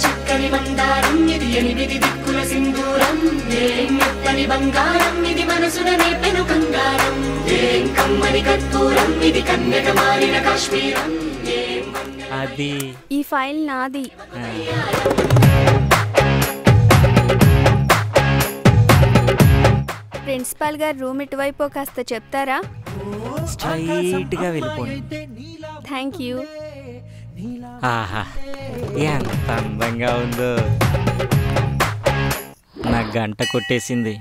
చక్కని మందారం ఇది 8 దిక్కుల సింధూరం మెత్తని బంగారం ఇది మనసున నేపెను బంగారం కమ్మని కర్పూరం ఇది కన్యక మారిన కాశ్మీరం అది ఈ ఫైల్ నాది. ప్రిన్సిపాల్ గారు రూమ్ ఇటువైపు కాస్త చెప్తారా? స్ట్రైట్ గా వెళ్ళిపోండి. Thank you. ఆహా ఎంత అందంగా ఉందో. నా గంట కొట్టేసింది.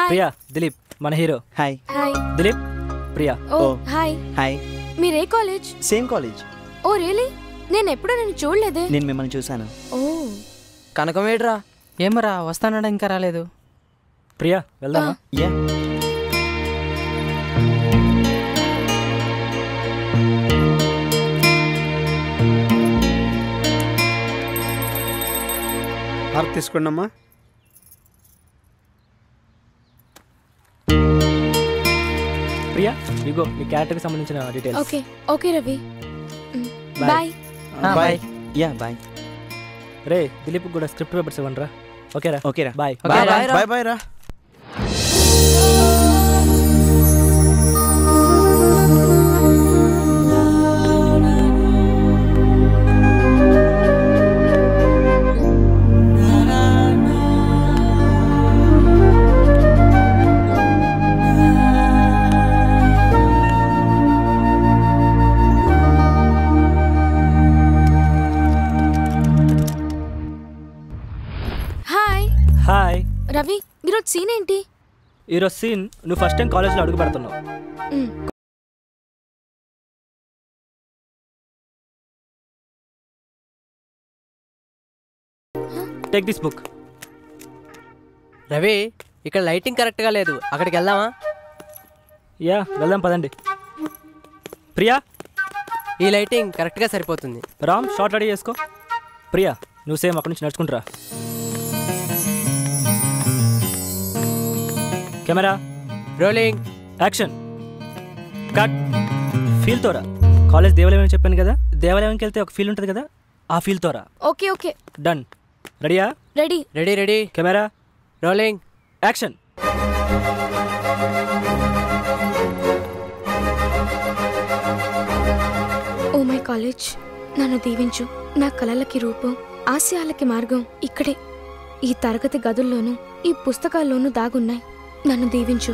ప్రియా, దిలీప్ మన hero. Hi. Hi Dilip, Priya. Oh hi. Hi. మీరే college? Same college. Oh really? నేను ఎప్పుడూ నేను చూడలేదే. నేను మిమ్మల్ని చూశాను. ఓ కనకమేడ్రా ఏమరా వస్తానడా ఇంకా రాలేదు. ప్రియా వెళ్దామా? యా. హారతి తీసుకోండి అమ్మా. ప్రియా ఇగో నీ క్యారెక్టర్ కి సంబంధించిన details. Okay okay Ravi, bye. Bye. Yeah bye. రే దిలీప్ కూడా స్క్రిప్ట్ పేపర్స్ ఇవ్వండి రా. ఓకేరా? ఓకేరా. బాయ్. బాయ్ బాయ్ బాయ్ రా. హాయ్ రవి, ఈరోజు సీన్ ఏంటి? ఈరోజు సీన్ నువ్వు ఫస్ట్ టైం కాలేజ్లో అడుగు పెడుతున్నావు. Take this book. రవి ఇక్కడ లైటింగ్ కరెక్ట్గా లేదు, అక్కడికి వెళ్దామా? యా వెళ్దాం పదండి. ప్రియా ఈ లైటింగ్ కరెక్ట్గా సరిపోతుంది. రామ్ షార్ట్ రెడీ చేసుకో. ప్రియా నువ్వు సేమ్ అక్కడి నుంచి నడుచుకుంటురా. Camera rolling, action, cut. Feel తోరా. కాలేజ్ దేవాలయం అని చెప్పాను కదా, దేవాలయంకి వెళ్తే ఒక ఫీల్ ఉంటుంది కదా, ఆ ఫీల్ తోరా. Okay okay done. రెడీయా? Ready. Ready ready. Camera rolling, action. Oh my college, నన్ను దీవించు. నా కలలకి రూపం, ఆశయాలకి మార్గం ఇక్కడే, ఈ తరగతి గదుల్లోనూ ఈ పుస్తకాల్లోనూ దాగున్నాయి. నన్ను దీవించు.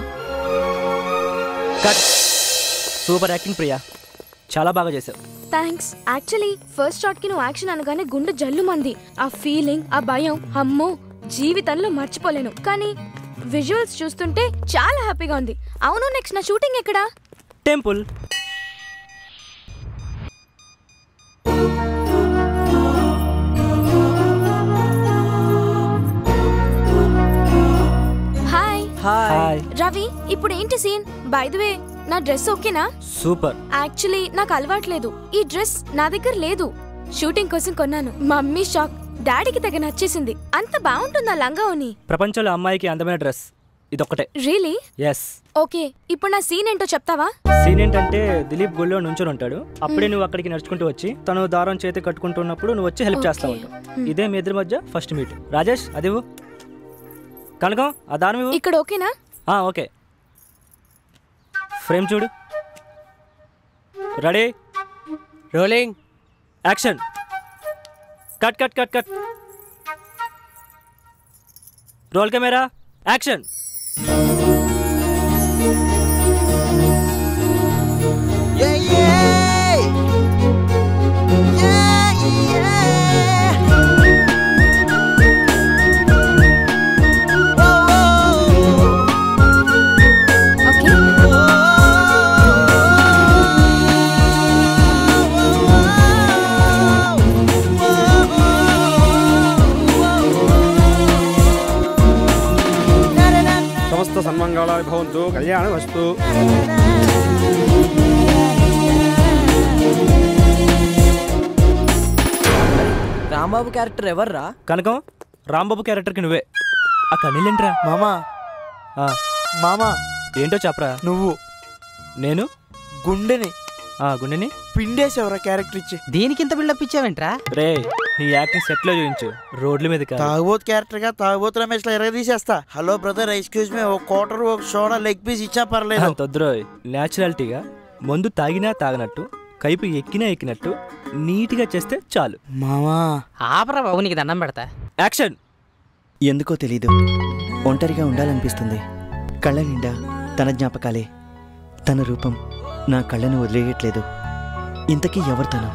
కట్. సూపర్ యాక్టింగ్ ప్రియా, చాలా బాగా చేశావు. థ్యాంక్స్. యాక్చువల్లీ ఫస్ట్ షాట్ కి నువ్వు యాక్షన్ అనగానే గుండె జల్లుమంది. ఆ ఫీలింగ్, ఆ భయం, అమ్మో జీవితంలో మర్చిపోలేను. కానీ విజువల్స్ చూస్తుంటే చాలా హ్యాపీగా ఉంది. అవును, నెక్స్ట్ నా షూటింగ్ ఎక్కడా? టెంపుల్. హాయ్. హాయ్. రవి, ఇప్పుడు ఏంటి సీన్? బై ది వే, నా డ్రెస్ ఓకేనా? సూపర్. యాక్చువల్లీ నాకు అలవాట్లేదు, ఈ డ్రెస్ నా దగ్గర లేదు. షూటింగ్ కోసం కొన్నాను. మమ్మీ షాక్, డాడీకి తెగ నచ్చేసింది. అంత బాగుంటుందా లంగావోని? ప్రపంచంలో అమ్మాయికి అందమైన డ్రెస్ ఇదొక్కటే. రియలీ? ఎస్. ఓకే, ఇప్పుడు నా సీన్ ఏంటో చెప్తావా? సీన్ ఏంటంటే దిలీప్ గుళ్ళో నుంచొని ఉంటాడు. అప్పుడే నువ్వు అక్కడికి నడుచుకుంటూ వచ్చి తను దారం చేతి కట్టుకుంటున్నప్పుడు నువ్వు వచ్చి హెల్ప్ చేస్తా ఉంటావు. ఇదే మీ ఇద్దరి మధ్య ఫస్ట్ మీట్. రాజేష్ అదివు. కనకం ఆ దారం ఇవ్వు. ఇక్కడ ఓకేనా? ఓకే. ఫ్రేమ్ చూడు. Ready, rolling, action. Cut cut cut cut. Roll camera, action. సమస్త సన్మంగళాని భవంతు, కళ్యాణమస్తు. రాంబాబు క్యారెక్టర్ ఎవర్రా? కనకం రాంబాబు క్యారెక్టర్కి నువ్వే. ఆ కన్నీళ్ళేంట్రా? మామా మామా ఏంటో చెప్పరా. నువ్వు నేను గుండెని గుండెని పిండేసేవరా క్యారెక్టర్ ఇచ్చి. దీనికి ఇంత బిల్డప్ ఇచ్చావేంట్రా? రే నీ యాక్టింగ్ సెట్ లో చూపించు, రోడ్ల మీద కాదు. తాగుబోతు క్యారెక్టర్ గా తాగుబోతు రమేష్ లో ఎరగదీసేస్తా. హలో బ్రదర్, ఎక్స్క్యూజ్ మీ, ఒక క్వార్టర్ ఒక సోడా లెగ్ పీస్ ఇచ్చా పర్లేదు. తొద్దురోయ్, న్యాచురాలిటీగా మందు తాగినా తాగినట్టు, కైపు ఎక్కినా ఎక్కినట్టు నీట్గా చేస్తే చాలు. మామా ఆపరా బాబు, నీకు దండం పెడతా. యాక్షన్. ఎందుకో తెలీదు, ఒంటరిగా ఉండాలనిపిస్తుంది. కళ్ళ నిండా తన జ్ఞాపకాలే, తన రూపం నా కళ్ళను వదిలేయట్లేదు. ఇంతకీ ఎవరు తను?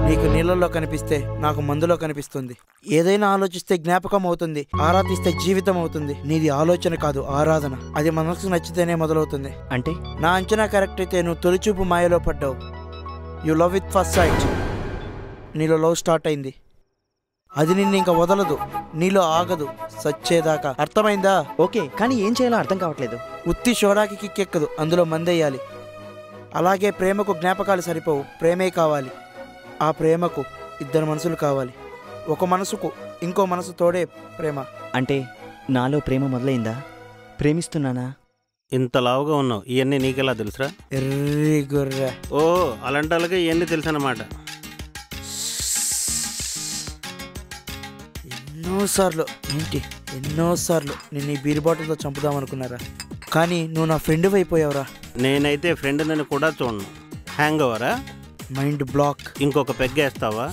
నీకు నీళ్ళల్లో కనిపిస్తే నాకు మందులో కనిపిస్తుంది. ఏదైనా ఆలోచిస్తే జ్ఞాపకం అవుతుంది, ఆరాధిస్తే జీవితం అవుతుంది. నీది ఆలోచన కాదు, ఆరాధన. అది మనసుకు నచ్చితేనే మొదలవుతుంది. అంటే నా అంచనా కరెక్ట్ అయితే నువ్వు తొలిచూపు మాయలో పడ్డావు. You love with first sight. నీలో లవ్ స్టార్ట్ అయింది, అది నిన్ను ఇంకా వదలదు, నీలో ఆగదు సచ్చేదాకా. అర్థమైందా? ఓకే, కానీ ఏం చేయాలో అర్థం కావట్లేదు. ఉత్తి షోడాకి కిక్కెక్కదు, అందులో మందేయాలి. అలాగే ప్రేమకు జ్ఞాపకాలు సరిపోవు, ప్రేమే కావాలి. ఆ ప్రేమకు ఇద్దరు మనసులు కావాలి, ఒక మనసుకు ఇంకో మనసు తోడే ప్రేమ. అంటే నాలో ప్రేమ మొదలైందా? ప్రేమిస్తున్నానా? ఇంత లావుగా ఉన్నావు, ఇవన్నీ నీకెలా తెలుసురా? ఎర్రి గుర్ర. ఓ అలాంటి వాళ్ళకి ఇవన్నీ తెలుసు అన్నమాట. ఎన్నోసార్లు నేను ఈ బీర్ బాటిల్తో చంపుదాం అనుకున్నారా, కానీ నువ్వు నా ఫ్రెండ్ అయిపోయావురా. నేనైతే ఫ్రెండ్ నన్ను కూడా చూడను. హ్యాంగ్ ఓవరా? Mind block. ఇంకొక పెగ్గేస్తావా?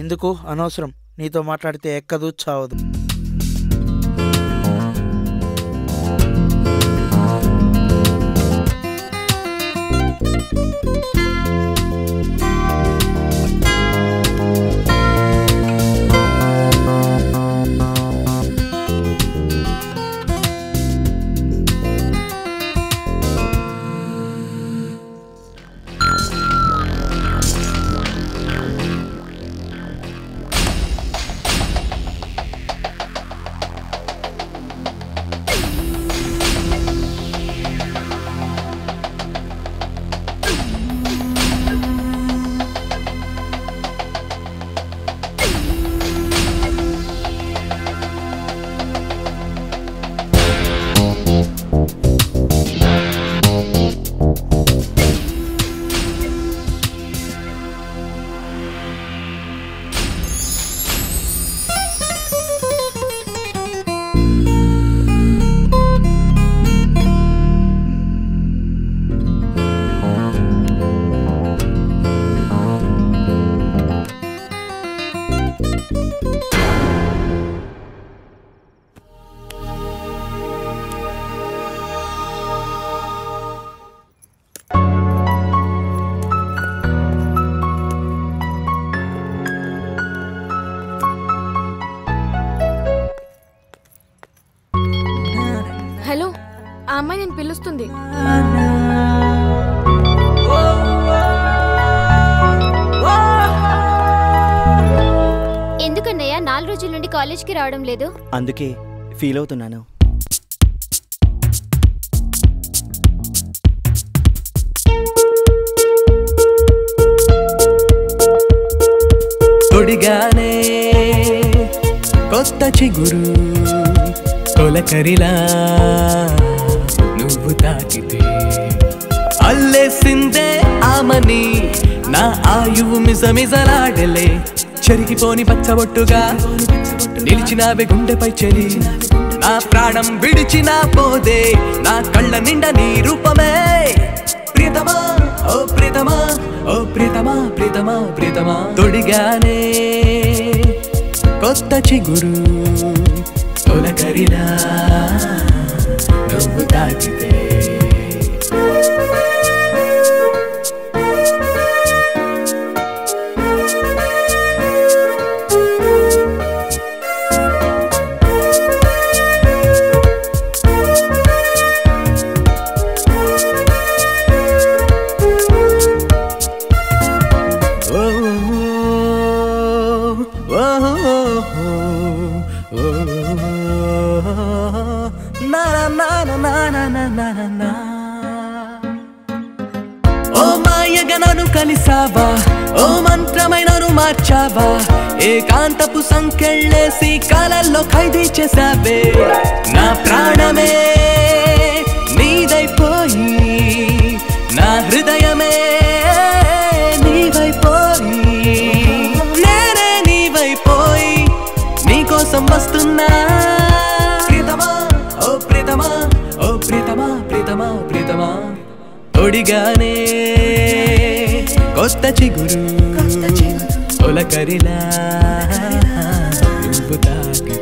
ఎందుకు? అనవసరం. నీతో మాట్లాడితే ఎక్కదు, చావదు. హలో, ఆ అమ్మాయి నేను పిలుస్తుంది. ఎందుకన్నయ్య 4 రోజుల నుండి కాలేజ్కి రావడం లేదు? అందుకే ఫీల్ అవుతున్నాను. తొడిగానే కొత్త చిగురు తొలకరిలా నువ్వు తాకితే అల్లేసిందే ఆమని నా ఆయువు మిజమిజలాడలే. చెరిగిపోని పచ్చబొట్టుగా నిలిచినావే గుండెపై చెలి. నా ప్రాణం విడిచినా పోదే నా కళ్ళ నిండా నీ రూపమే. ప్రియతమా ఓ ప్రియతమా, ఓ ప్రియతమా, ప్రియతమా, ప్రియతమా. తొడిగానే కొత్త చిగురు తొలకరిలా నువ్వు తాకితే కలిసావా ఓ మంత్రమైన మార్చావా ఏకాంతపు సంకెళ్ళేసి కాలల్లో ఖైదీ చేసావే నా ప్రాణమే నీదైపోయి నా హృదయమే నీవైపోయి నేనే నీవైపోయి నీకోసం వస్తున్నా ప్రియతమా ఓ ప్రియతమా ఓ ప్రియతమా ప్రియతమా ప్రియతమా తొడిగానే కొత్త చిగురు ఒలకరిలా నువ్వు తాకితే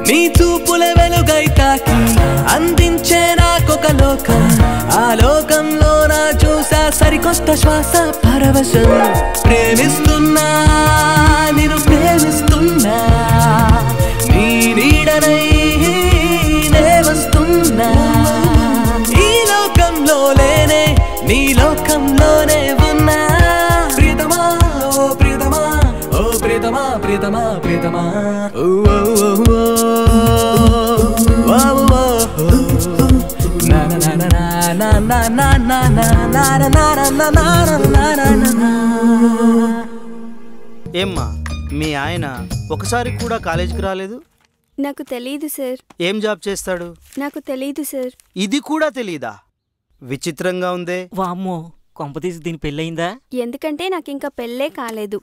నీ చూపుల వెలుగై తాకి అందించే నాకొక లోకం ఆ లోకంలో నా చూసా సరికొత్త శ్వాస పరవశం ప్రేమిస్తున్నా నిన్ను ప్రేమిస్తున్నా నీ నీడనై నే వస్తున్నా ఈ లోకంలో లేనే నీ లోకంలోనే ఉన్నా ప్రియతమా ఓ ప్రియతమా ఓ ప్రియతమా ప్రియతమా ప్రియతమా ఏమ్మా మీ ఆయన ఒకసారి కూడా కాలేజీకి రాలేదు? నాకు తెలీదు సార్. ఏం జాబ్ చేస్తాడు? నాకు తెలీదు సార్. ఇది కూడా తెలీదా? విచిత్రంగా ఉందే. వామ్మో, కొంపతీసి దీని పెళ్ళయిందా? ఎందుకంటే నాకు ఇంకా పెళ్ళే కాలేదు.